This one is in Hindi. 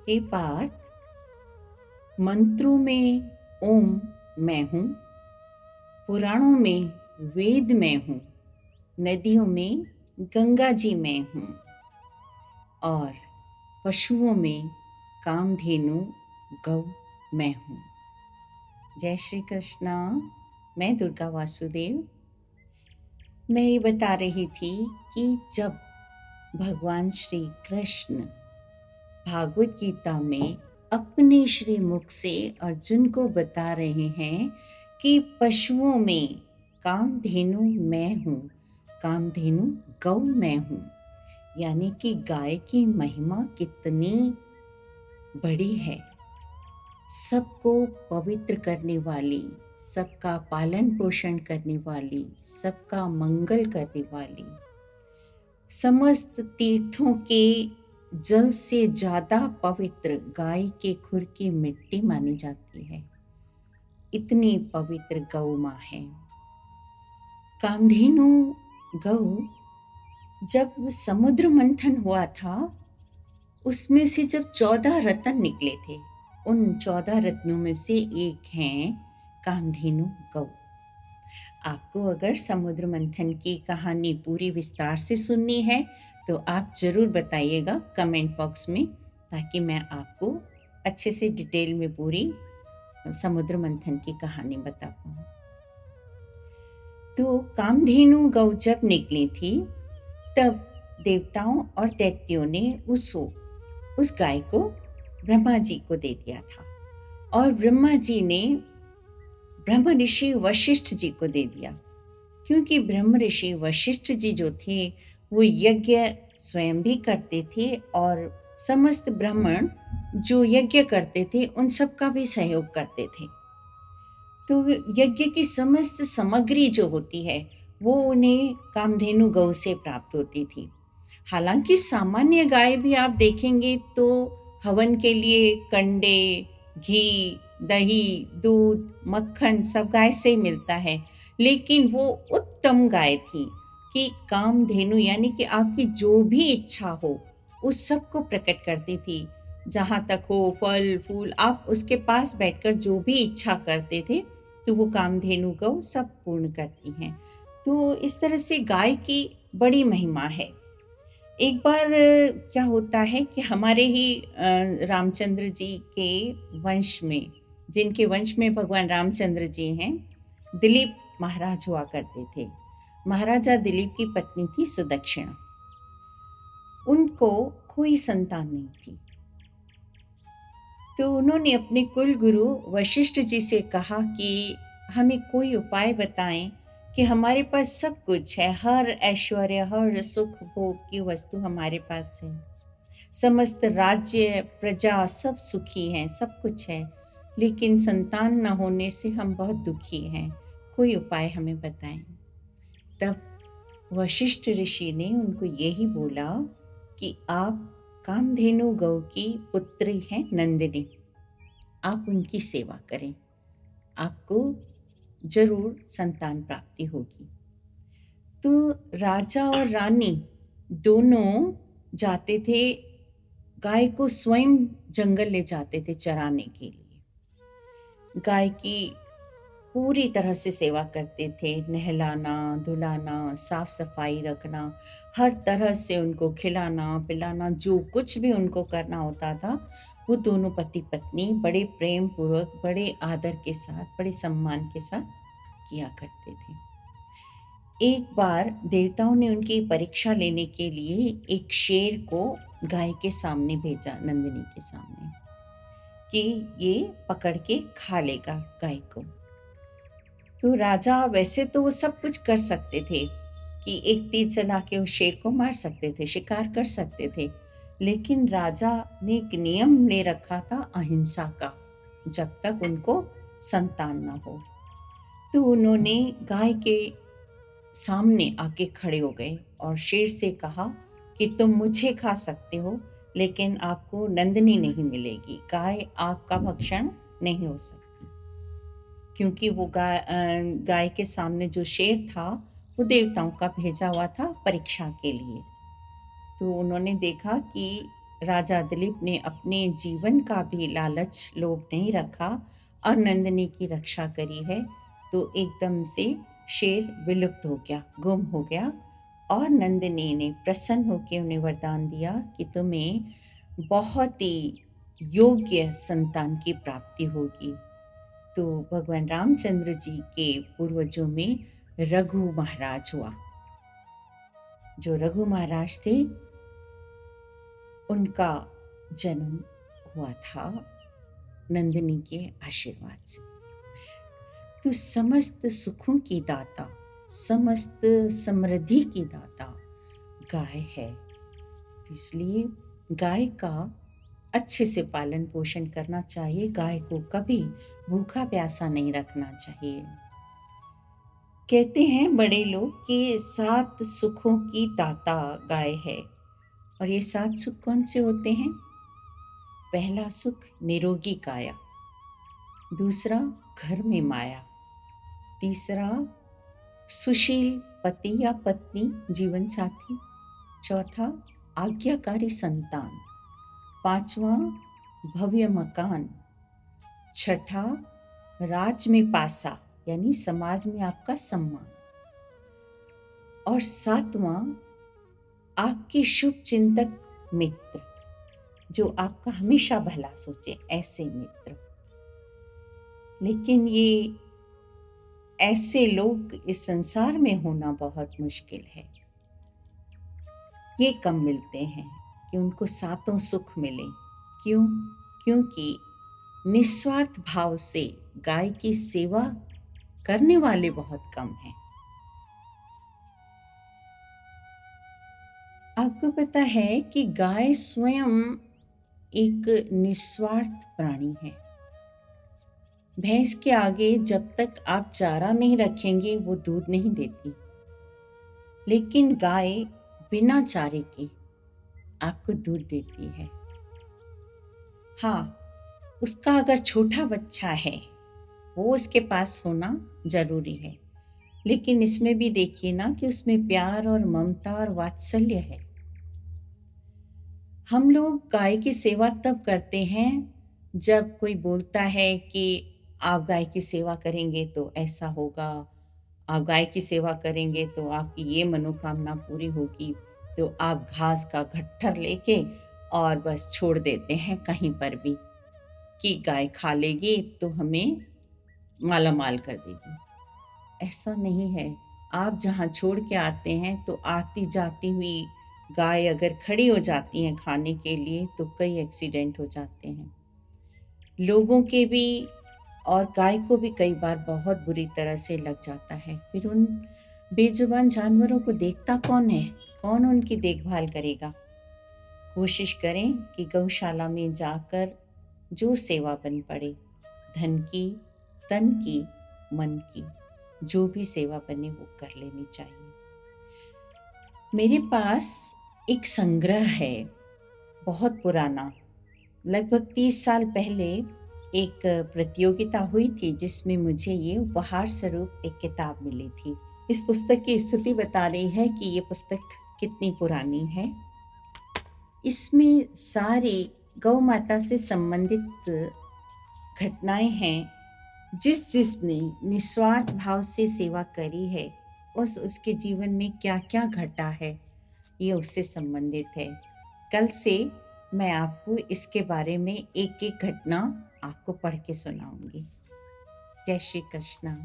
हे पार्थ, मंत्रों में ओम मैं हूँ, पुराणों में वेद मैं हूँ, नदियों में गंगा जी मैं हूँ और पशुओं में कामधेनु गौ मैं हूँ। जय श्री कृष्णा। मैं दुर्गा वासुदेव। मैं ये बता रही थी कि जब भगवान श्री कृष्ण भागवत गीता में अपने श्री मुख से अर्जुन को बता रहे हैं कि पशुओं में कामधेनु मैं हूँ, कामधेनु गौ मैं हूँ, यानी कि गाय की महिमा कितनी बड़ी है। सबको पवित्र करने वाली, सबका पालन पोषण करने वाली, सबका मंगल करने वाली, समस्त तीर्थों के जल से ज्यादा पवित्र गाय के खुर की मिट्टी मानी जाती है। इतनी पवित्र गौ माँ है। कामधेनु गौ, जब समुद्र मंथन हुआ था, उसमें से जब 14 रत्न निकले थे, उन 14 रत्नों में से एक हैं कामधेनु गौ। आपको अगर समुद्र मंथन की कहानी पूरी विस्तार से सुननी है तो आप जरूर बताइएगा कमेंट बॉक्स में, ताकि मैं आपको अच्छे से डिटेल में पूरी समुद्र मंथन की कहानी बता पाऊँ। तो कामधेनु गौ जब निकली थी, तब देवताओं और दैत्यों ने उस गाय को ब्रह्मा जी को दे दिया था, और ब्रह्मा जी ने ब्रह्म ऋषि वशिष्ठ जी को दे दिया, क्योंकि ब्रह्म ऋषि वशिष्ठ जी जो थे वो यज्ञ स्वयं भी करते थे और समस्त ब्राह्मण जो यज्ञ करते थे उन सबका भी सहयोग करते थे। तो यज्ञ की समस्त सामग्री जो होती है वो उन्हें कामधेनु गौ से प्राप्त होती थी। हालांकि सामान्य गाय भी आप देखेंगे तो हवन के लिए कंडे, घी, दही, दूध, मक्खन सब गाय से ही मिलता है, लेकिन वो उत्तम गाय थी कि कामधेनु यानी कि आपकी जो भी इच्छा हो उस सब को प्रकट करती थी। जहाँ तक हो फल फूल, आप उसके पास बैठकर जो भी इच्छा करते थे तो वो कामधेनु गौ सब पूर्ण करती हैं। तो इस तरह से गाय की बड़ी महिमा है। एक बार क्या होता है कि हमारे ही रामचंद्र जी के वंश में, जिनके वंश में भगवान रामचंद्र जी हैं, दिलीप महाराज हुआ करते थे। महाराजा दिलीप की पत्नी थी सुदक्षिणा। उनको कोई संतान नहीं थी, तो उन्होंने अपने कुल गुरु वशिष्ठ जी से कहा कि हमें कोई उपाय बताएं कि हमारे पास सब कुछ है, हर ऐश्वर्य, हर सुख भोग की वस्तु हमारे पास है, समस्त राज्य प्रजा सब सुखी हैं, सब कुछ है, लेकिन संतान न होने से हम बहुत दुखी हैं, कोई उपाय हमें बताएं। तब वशिष्ठ ऋषि ने उनको यही बोला कि आप कामधेनु गौ की पुत्री हैं नंदिनी, आप उनकी सेवा करें, आपको जरूर संतान प्राप्ति होगी। तो राजा और रानी दोनों जाते थे, गाय को स्वयं जंगल ले जाते थे चराने के लिए। गाय की पूरी तरह से सेवा करते थे, नहलाना, धुलाना, साफ सफाई रखना, हर तरह से उनको खिलाना पिलाना, जो कुछ भी उनको करना होता था वो दोनों पति पत्नी बड़े प्रेम पूर्वक, बड़े आदर के साथ, बड़े सम्मान के साथ किया करते थे। एक बार देवताओं ने उनकी परीक्षा लेने के लिए एक शेर को गाय के सामने भेजा, नंदिनी के सामने, कि ये पकड़ के खा लेगा गाय को। तो राजा वैसे तो वो सब कुछ कर सकते थे कि एक तीर चला के उस शेर को मार सकते थे, शिकार कर सकते थे, लेकिन राजा ने एक नियम ले रखा था अहिंसा का, जब तक उनको संतान ना हो। तो उन्होंने गाय के सामने आके खड़े हो गए और शेर से कहा कि तुम मुझे खा सकते हो, लेकिन आपको नंदिनी नहीं मिलेगी, गाय आपका भक्षण नहीं हो सकती, क्योंकि वो गाय के सामने जो शेर था वो देवताओं का भेजा हुआ था परीक्षा के लिए। तो उन्होंने देखा कि राजा दिलीप ने अपने जीवन का भी लालच लोभ नहीं रखा और नंदिनी की रक्षा करी है, तो एकदम से शेर विलुप्त हो गया, गुम हो गया। और नंदिनी ने प्रसन्न होकर उन्हें वरदान दिया कि तुम्हें बहुत ही योग्य संतान की प्राप्ति होगी। तो भगवान रामचंद्र जी के पूर्वजों में रघु महाराज हुआ। जो रघु महाराज थे उनका जन्म हुआ था नंदिनी के आशीर्वाद से। तो समस्त सुखों की दाता, समस्त समृद्धि की दाता गाय है। तो इसलिए गाय का अच्छे से पालन पोषण करना चाहिए। गाय को कभी भूखा प्यासा नहीं रखना चाहिए। कहते हैं बड़े लोग कि 7 सुखों की दाता गाय है। और ये 7 सुख कौन से होते हैं? पहला सुख निरोगी काया, दूसरा घर में माया, तीसरा सुशील पति या पत्नी जीवन साथी, चौथा आज्ञाकारी संतान, पांचवा भव्य मकान, छठा राज में पासा यानी समाज में आपका सम्मान, और सातवां आपके शुभ चिंतक मित्र, जो आपका हमेशा भला सोचे, ऐसे मित्र। लेकिन ये ऐसे लोग इस संसार में होना बहुत मुश्किल है। ये कम मिलते हैं कि उनको 7 सुख मिले। क्यों? क्योंकि निस्वार्थ भाव से गाय की सेवा करने वाले बहुत कम हैं। आपको पता है कि गाय स्वयं एक निस्वार्थ प्राणी है। भैंस के आगे जब तक आप चारा नहीं रखेंगे वो दूध नहीं देती, लेकिन गाय बिना चारे के आपको दूध देती है। हाँ, उसका अगर छोटा बच्चा है वो उसके पास होना जरूरी है, लेकिन इसमें भी देखिए ना कि उसमें प्यार और ममता और वात्सल्य है। हम लोग गाय की सेवा तब करते हैं जब कोई बोलता है कि आप गाय की सेवा करेंगे तो ऐसा होगा, आप गाय की सेवा करेंगे तो आपकी ये मनोकामना पूरी होगी, तो आप घास का गट्ठर लेके और बस छोड़ देते हैं कहीं पर भी कि गाय खा लेगी तो हमें माला माल कर देगी। ऐसा नहीं है। आप जहाँ छोड़ के आते हैं तो आती जाती हुई गाय अगर खड़ी हो जाती हैं खाने के लिए तो कई एक्सीडेंट हो जाते हैं, लोगों के भी और गाय को भी कई बार बहुत बुरी तरह से लग जाता है। फिर उन बेजुबान जानवरों को देखता कौन है? कौन उनकी देखभाल करेगा? कोशिश करें कि गौशाला में जाकर जो सेवा बन पड़े, धन की, तन की, मन की, जो भी सेवा बने वो कर लेनी चाहिए। मेरे पास एक संग्रह है बहुत पुराना। लगभग 30 साल पहले एक प्रतियोगिता हुई थी जिसमें मुझे ये उपहार स्वरूप एक किताब मिली थी। इस पुस्तक की स्थिति बता रही है कि ये पुस्तक कितनी पुरानी है। इसमें सारी गौ माता से संबंधित घटनाएं हैं। जिसने निस्वार्थ भाव से सेवा करी है उसके जीवन में क्या क्या घटा है, ये उससे संबंधित है। कल से मैं आपको इसके बारे में एक एक घटना आपको पढ़ के सुनाऊंगी। जय श्री कृष्ण।